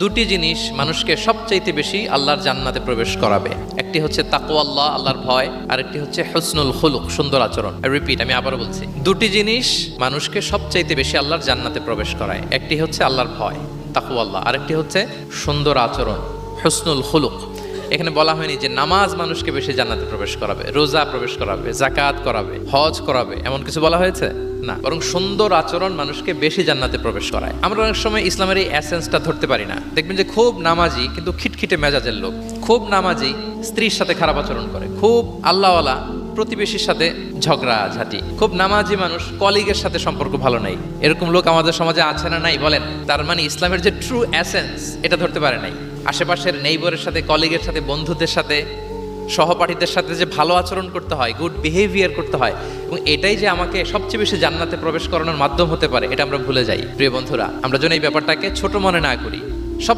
দুটি জিনিস মানুষকে সবচাইতে বেশি আল্লাহর জান্নাতে প্রবেশ করাবে। একটি হচ্ছে তাকওয়াল্লাহ, আল্লাহর ভয়, আর একটি হচ্ছে হুসনুল খুলুক, সুন্দর আচরণ। রিপিট, আমি আবারও বলছি, দুটি জিনিস মানুষকে সবচাইতে বেশি আল্লাহর জান্নাতে প্রবেশ করায়। একটি হচ্ছে আল্লাহর ভয়, তাকওয়াল্লাহ, আর একটি হচ্ছে সুন্দর আচরণ, হুসনুল খুলুক। এখানে বলা হয়নি যে নামাজ মানুষকে বেশি জান্নাতে প্রবেশ করাবে, রোজা প্রবেশ করাবে, যাকাত করাবে, হজ করাবে, এমন কিছু বলা হয়েছে না, বরং সুন্দর আচরণ মানুষকে বেশি জান্নাতে প্রবেশ করায়। আমরা অনেক সময় ইসলামের এই এসেন্সটা ধরতে পারি না। দেখবেন যে খুব নামাজি কিন্তু খিটখিটে মেজাজের লোক, খুব নামাজি স্ত্রীর সাথে খারাপ আচরণ করে, খুব আল্লাহওয়ালা প্রতিবেশীর সাথে ঝগড়া ঝাঁটি, খুব নামাজি মানুষ কলিগের সাথে সম্পর্ক ভালো নাই। এরকম লোক আমাদের সমাজে আছে না নাই বলেন? তার মানে ইসলামের যে ট্রু এসেন্স এটা ধরতে পারে নাই। আশেপাশের নেইবরের সাথে, কলিগের সাথে, বন্ধুদের সাথে, সহপাঠীদের সাথে যে ভালো আচরণ করতে হয়, গুড বিহেভিয়ার করতে হয়, এবং এটাই যে আমাকে সবচেয়ে বেশি জান্নাতে প্রবেশ করানোর মাধ্যম হতে পারে, এটা আমরা ভুলে যাই। প্রিয় বন্ধুরা, আমরা যেন এই ব্যাপারটাকে ছোট মনে না করি।